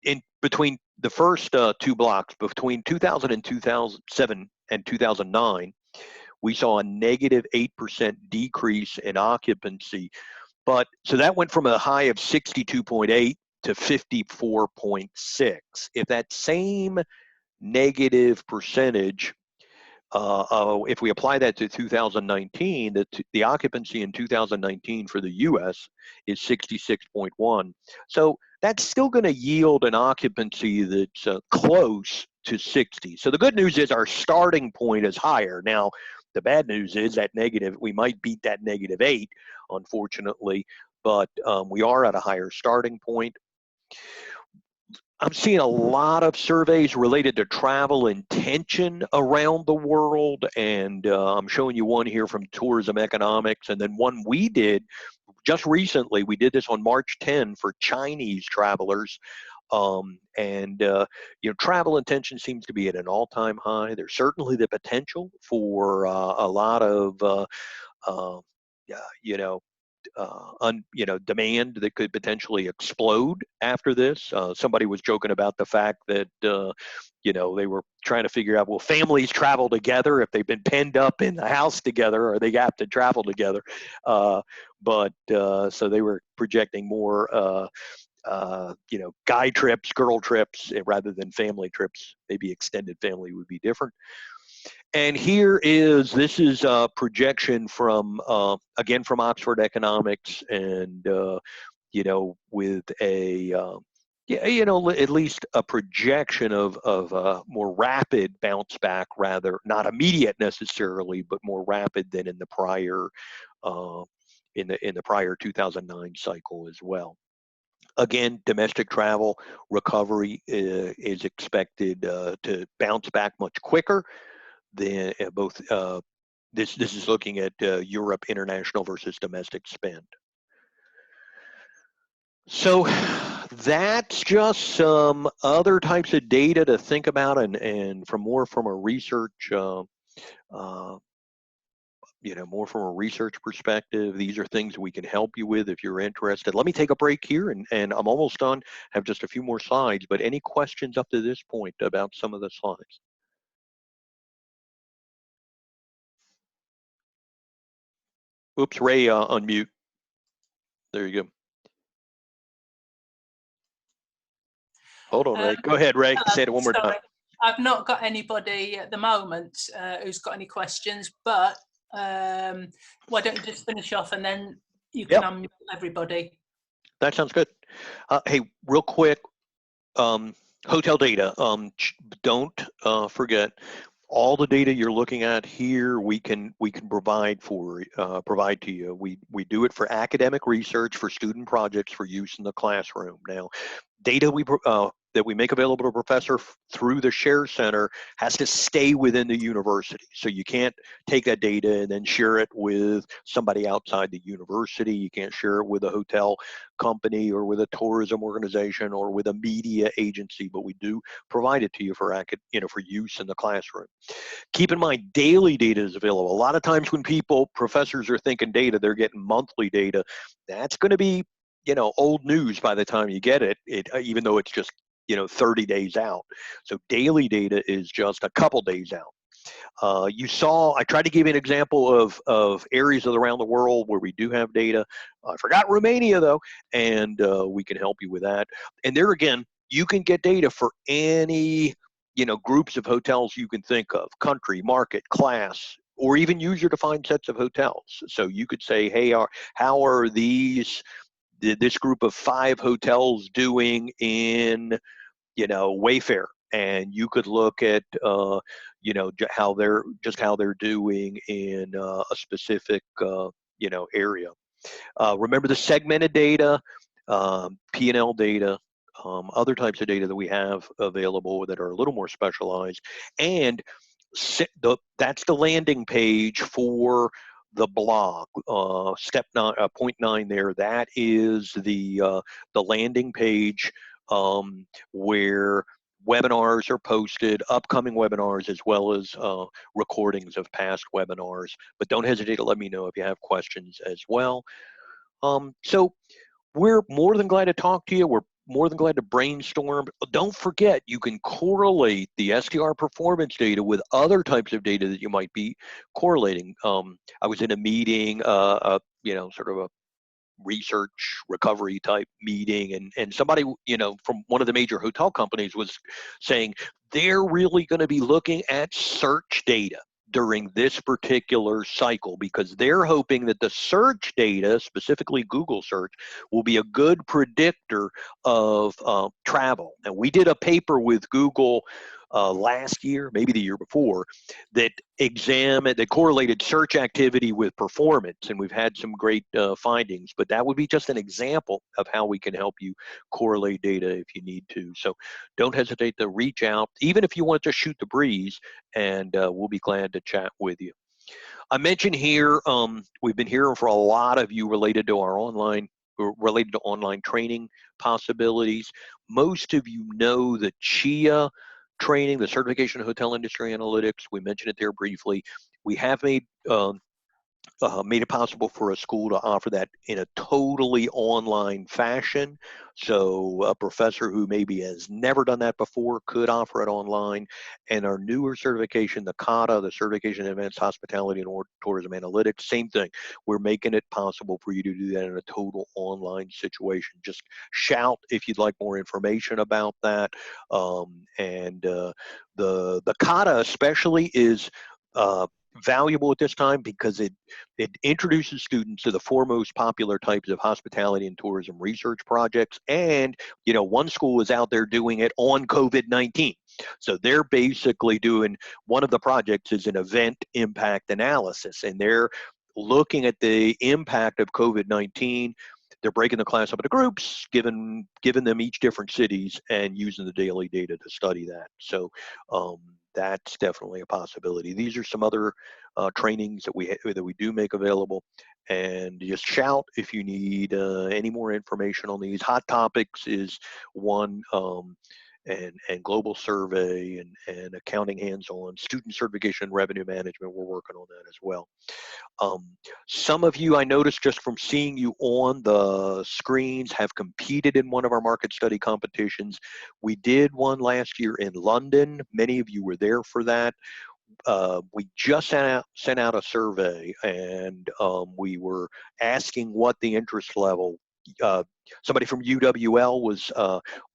In between the first two blocks, between 2000 and 2007 and 2009, we saw a negative 8% decrease in occupancy. But so that went from a high of 62.8 to 54.6. If that same negative percentage, if we apply that to 2019, the occupancy in 2019 for the U.S. is 66.1. So that's still going to yield an occupancy that's close to 60. So the good news is our starting point is higher. Now, the bad news is that we might beat that -8, unfortunately, but we are at a higher starting point. I'm seeing a lot of surveys related to travel intention around the world, and I'm showing you one here from Tourism Economics, and then one we did just recently. We did this on March 10 for Chinese travelers. Travel intention seems to be at an all-time high. There's certainly the potential for a lot of, demand that could potentially explode after this. Somebody was joking about the fact that, they were trying to figure out, will families travel together if they've been penned up in the house together? Are they apt to travel together? So they were projecting more guy trips, girl trips, rather than family trips. Maybe extended family would be different. And this is a projection from, again, from Oxford Economics, and, with at least a projection of a more rapid bounce back, rather, not immediate necessarily, but more rapid than in the prior, in the prior 2009 cycle as well. Again, domestic travel recovery is expected to bounce back much quicker than both. This is looking at Europe international versus domestic spend. So that's just some other types of data to think about, and from a research more from a research perspective. These are things we can help you with if you're interested. Let me take a break here, and I'm almost done. Have just a few more slides, but any questions up to this point about some of the slides? Oops, Ray, unmute. There you go. Hold on, Ray. Go ahead, Ray. Say it one more time. I've not got anybody at the moment who's got any questions, but why don't you just finish off and then you can unmute everybody. That sounds good. Hey, real quick, hotel data. Don't forget, all the data you're looking at here, we can provide to you. We do it for academic research, for student projects, for use in the classroom. Now, data that we make available to a professor through the Share Center has to stay within the university. So you can't take that data and then share it with somebody outside the university. You can't share it with a hotel company or with a tourism organization or with a media agency, but we do provide it to you for use in the classroom. Keep in mind, daily data is available. A lot of times when professors are thinking data, they're getting monthly data. That's going to be old news by the time you get it, even though it's just 30 days out. So daily data is just a couple days out. I tried to give you an example of areas around the world where we do have data. I forgot Romania though, and we can help you with that. And there again, you can get data for any groups of hotels you can think of: country, market, class, or even user-defined sets of hotels. So you could say, hey, how are this group of 5 hotels doing in Wayfair, and you could look at how they're doing in a specific area. Remember the segmented data, P&L data, other types of data that we have available that are a little more specialized, and that's the landing page for the blog. Step 9, point 9 there. That is the landing page where webinars are posted, upcoming webinars, as well as recordings of past webinars. But don't hesitate to let me know if you have questions as well. So we're more than glad to talk to you. We're more than glad to brainstorm. Don't forget, you can correlate the STR performance data with other types of data that you might be correlating. I was in a meeting, sort of a research recovery type meeting, and somebody from one of the major hotel companies was saying they're really going to be looking at search data during this particular cycle, because they're hoping that the search data, specifically Google search, will be a good predictor of travel. And we did a paper with Google last year, maybe the year before, that correlated search activity with performance, and we've had some great findings. But that would be just an example of how we can help you correlate data if you need to. So don't hesitate to reach out, even if you want to shoot the breeze, and we'll be glad to chat with you. I mentioned here, we've been hearing from a lot of you related to online training possibilities. Most of you know the CHIA training, the Certification in Hotel Industry Analytics. We mentioned it there briefly. We have made it possible for a school to offer that in a totally online fashion. So a professor who maybe has never done that before could offer it online. And our newer certification, the CATA, the Certification in Advanced Hospitality and Tourism Analytics, same thing. We're making it possible for you to do that in a total online situation. Just shout if you'd like more information about that. The CATA especially is valuable at this time because it introduces students to the foremost popular types of hospitality and tourism research projects. And one school is out there doing it on COVID-19. So they're basically doing, one of the projects is an event impact analysis, and they're looking at the impact of COVID-19. They're breaking the class up into groups, giving them each different cities, and using the daily data to study that. So that's definitely a possibility. These are some other trainings that we do make available, and just shout if you need any more information on these. Hot Topics is one, and global survey and accounting hands-on, student certification and revenue management. We're working on that as well. Some of you, I noticed just from seeing you on the screens, have competed in one of our market study competitions. We did one last year in London. Many of you were there for that. We just sent out a survey, and we were asking what the interest level. Somebody from UWL was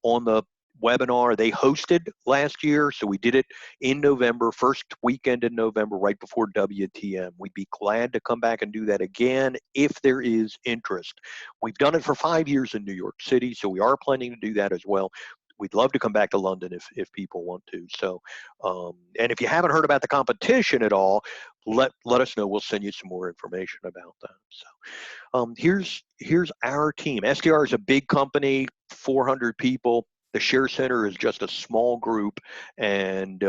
on the webinar they hosted last year, so we did it in November, first weekend in November, right before WTM. We'd be glad to come back and do that again if there is interest. We've done it for 5 years in New York City, so we are planning to do that as well. We'd love to come back to London if people want to. So, and if you haven't heard about the competition at all, let us know. We'll send you some more information about that. So, here's our team. SDR is a big company, 400 people. The Share Center is just a small group, and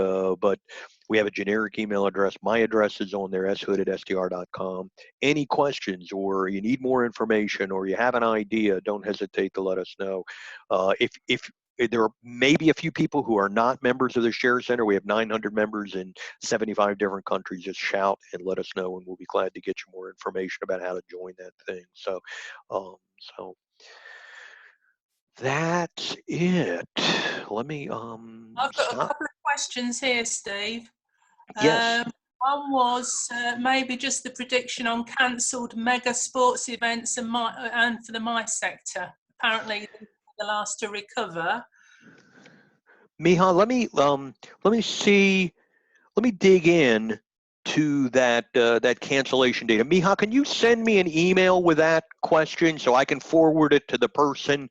but we have a generic email address. My address is on there, shood@sdr.com. Any questions, or you need more information, or you have an idea, don't hesitate to let us know. If there are maybe a few people who are not members of the Share Center, we have 900 members in 75 different countries. Just shout and let us know, and we'll be glad to get you more information about how to join that thing. So, that's it. Let me I've got a couple of questions here, Steve. Yes. One was maybe just the prediction on cancelled mega sports events and for the MICE sector. Apparently, the last to recover. Miha, let me see. Let me dig in to that that cancellation data. Miha, can you send me an email with that question so I can forward it to the person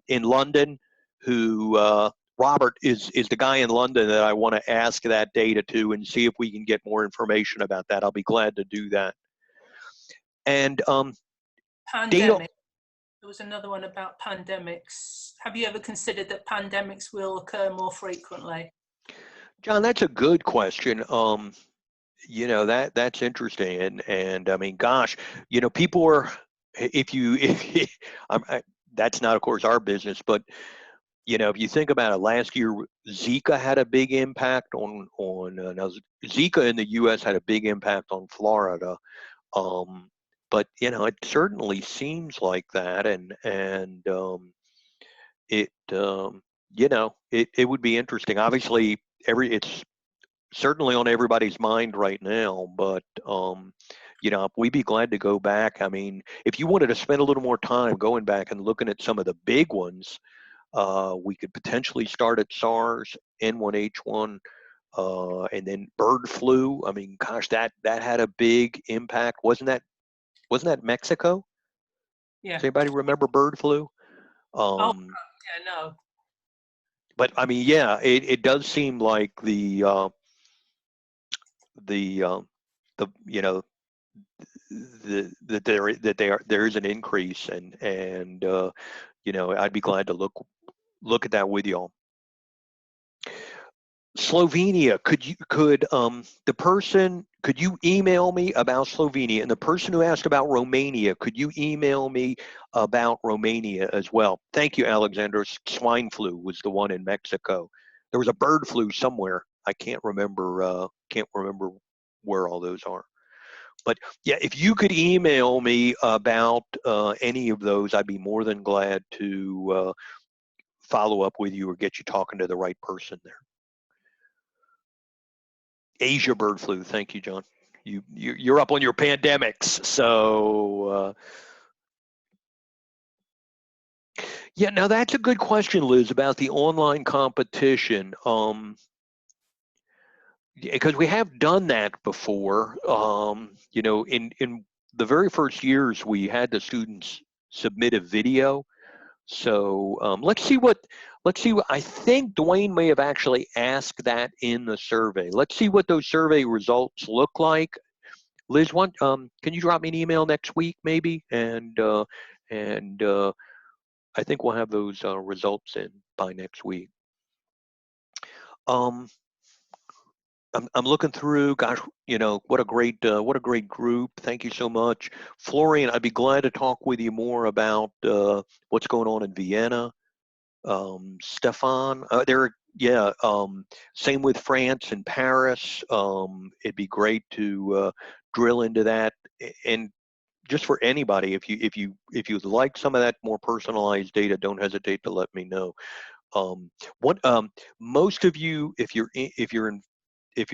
in London who Robert is the guy in London that I want to ask that data to, and see if we can get more information about that. I'll be glad to do that. And pandemic. Data. There was another one about pandemics. Have you ever considered that pandemics will occur more frequently? John, that's a good question. You know, that's interesting, and I mean, gosh, you know, people are, if that's not, of course, our business, but you know, if you think about it, last year Zika had a big impact on now Zika in the U.S. had a big impact on Florida, but you know, it certainly seems like that, and it you know, it would be interesting. Obviously, it's certainly on everybody's mind right now, but you know, we'd be glad to go back. I mean, if you wanted to spend a little more time going back and looking at some of the big ones, we could potentially start at SARS, N1H1, and then bird flu. I mean, gosh, that had a big impact. Wasn't that Mexico? Yeah. Does anybody remember bird flu? Oh, yeah, no. But I mean, yeah, it does seem like the you know, there is an increase, and you know, I'd be glad to look at that with y'all. Slovenia, could you email me about Slovenia? And the person who asked about Romania, could you email me about Romania as well? Thank you, Alexander. Swine flu was the one in Mexico. There was a bird flu somewhere. I can't remember where all those are. But yeah, if you could email me about any of those, I'd be more than glad to follow up with you or get you talking to the right person there. Asia bird flu. Thank you, John. You're up on your pandemics. So yeah, now that's a good question, Liz, about the online competition. Because we have done that before. You know, in the very first years, we had the students submit a video. So let's see what I think Dwayne may have actually asked that in the survey. Let's see what those survey results look like. Liz, can you drop me an email next week maybe? And I think we'll have those results in by next week. I'm looking through. Gosh, you know, what a great group. Thank you so much, Florian. I'd be glad to talk with you more about what's going on in Vienna. Stefan, yeah, same with France and Paris. It'd be great to drill into that. And just for anybody, if you'd like some of that more personalized data, don't hesitate to let me know. Most of you, if you're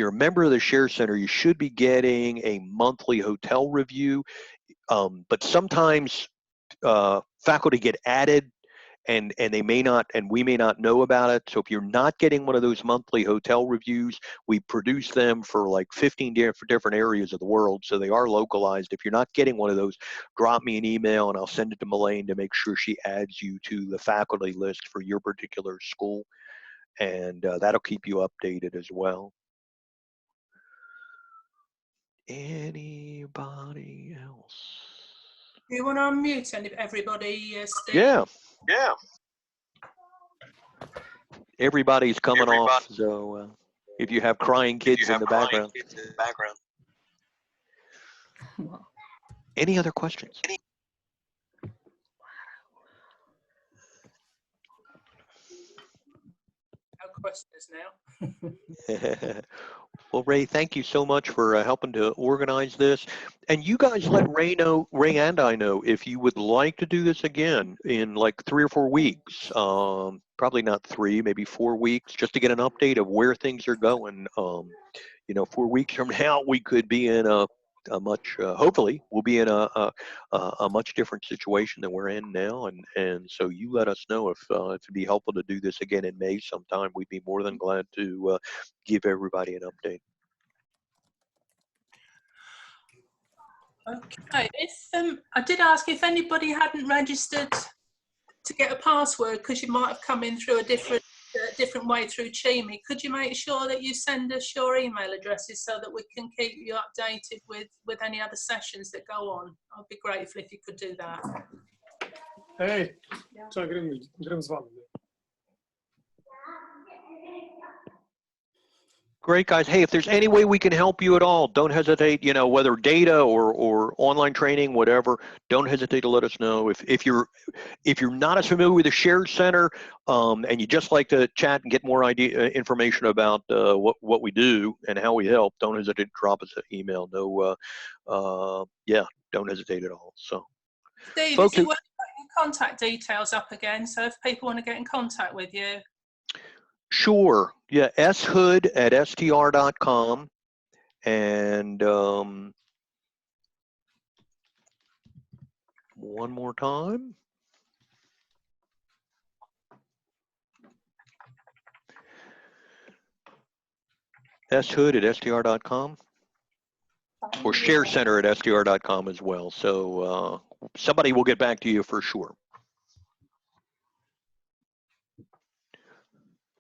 a member of the Share Center, you should be getting a monthly hotel review. But sometimes faculty get added and they may not, and we may not know about it. So if you're not getting one of those monthly hotel reviews, we produce them for like 15 different areas of the world, so they are localized. If you're not getting one of those, drop me an email and I'll send it to Melaine to make sure she adds you to the faculty list for your particular school, and that'll keep you updated as well. Anybody else? Do you want to unmute everybody, Steve? Yeah. Everybody's coming off, so if you have crying kids in the background. Any other questions? No questions now. Well, Ray, thank you so much for helping to organize this. And you guys let Ray and I know if you would like to do this again in like 3 or 4 weeks. Probably not 3, maybe 4 weeks, just to get an update of where things are going. 4 weeks from now, we could be in a much, hopefully, we'll be in a much different situation than we're in now. And so you let us know if it'd be helpful to do this again in May sometime. We'd be more than glad to give everybody an update. Okay, I did ask if anybody hadn't registered to get a password, because you might have come in through a different way through Kpi. Could you make sure that you send us your email addresses so that we can keep you updated with any other sessions that go on? I'd be grateful if you could do that. Hey, gram z wami. Great, guys. Hey, if there's any way we can help you at all, don't hesitate, whether data or online training, whatever, don't hesitate to let us know. If you're not as familiar with the Share Center and you just like to chat and get more information about what we do and how we help, don't hesitate to drop us an email. Don't hesitate at all. So, Steve, folks, is it worth putting your contact details up again? So if people want to get in contact with you. Sure. Yeah, shood@str.com. And one more time. shood@str.com. Or sharecenter@str.com as well. So somebody will get back to you for sure.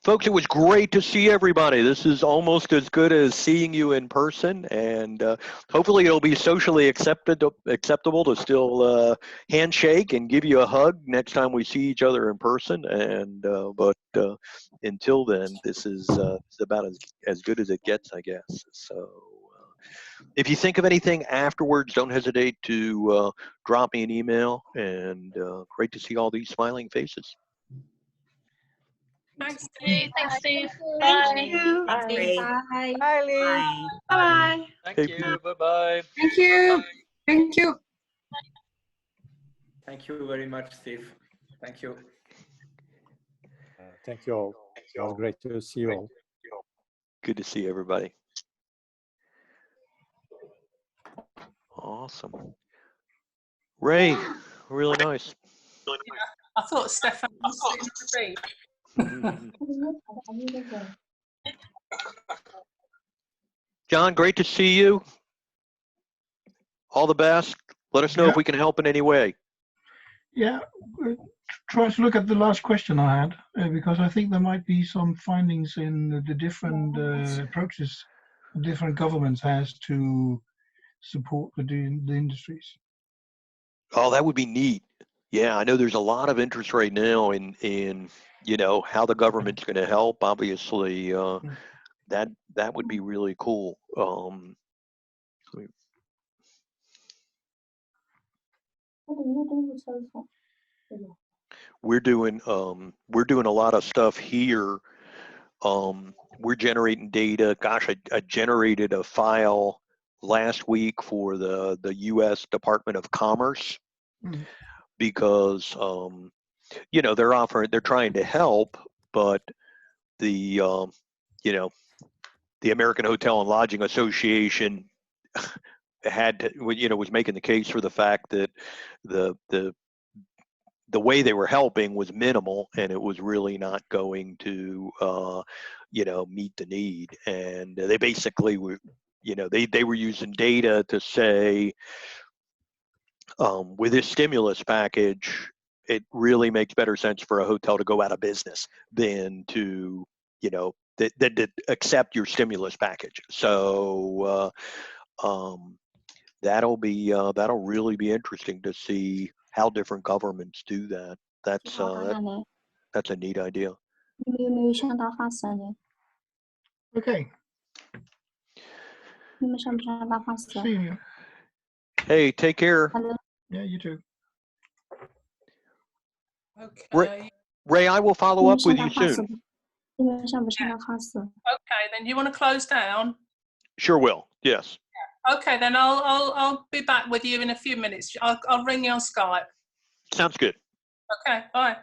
Folks, it was great to see everybody. This is almost as good as seeing you in person, and hopefully it'll be socially acceptable to still handshake and give you a hug next time we see each other in person. And but until then, this is about as good as it gets, I guess. So if you think of anything afterwards, don't hesitate to drop me an email. And great to see all these smiling faces. Thanks, Steve. Thanks, Steve. Thank you. Bye. Bye. Bye, Lee. Bye. Thank you. Bye-bye. Thank you. Thank you. Thank you very much, Steve. Thank you. Thank you all. It was great to see you all. Good to see everybody. Awesome. Ray, really nice. Yeah, I thought Stefan was sitting at the beach. John, great to see you. All the best. Let us know if we can help in any way. Yeah, try to look at the last question I had, because I think there might be some findings in the different approaches different governments has to support the industries. Oh, that would be neat. Yeah, I know there's a lot of interest right now in how the government's going to help. Obviously, that would be really cool. we're doing a lot of stuff here. We're generating data. Gosh, I generated a file last week for the U.S. Department of Commerce because you know, they're trying to help, but the you know, the American Hotel and Lodging Association had to, you know, was making the case for the fact that the way they were helping was minimal, and it was really not going to you know, meet the need. And they basically were, you know, they were using data to say, with this stimulus package, it really makes better sense for a hotel to go out of business than to, you know, that accept your stimulus package. So that'll really be interesting to see how different governments do that. That's a neat idea. Okay. See you. Hey, take care. Yeah, you too. Okay. Ray, I will follow up with you soon. Okay, then you want to close down? Sure will. Yes. Okay, then I'll be back with you in a few minutes. I'll ring you on Skype. Sounds good. Okay, bye.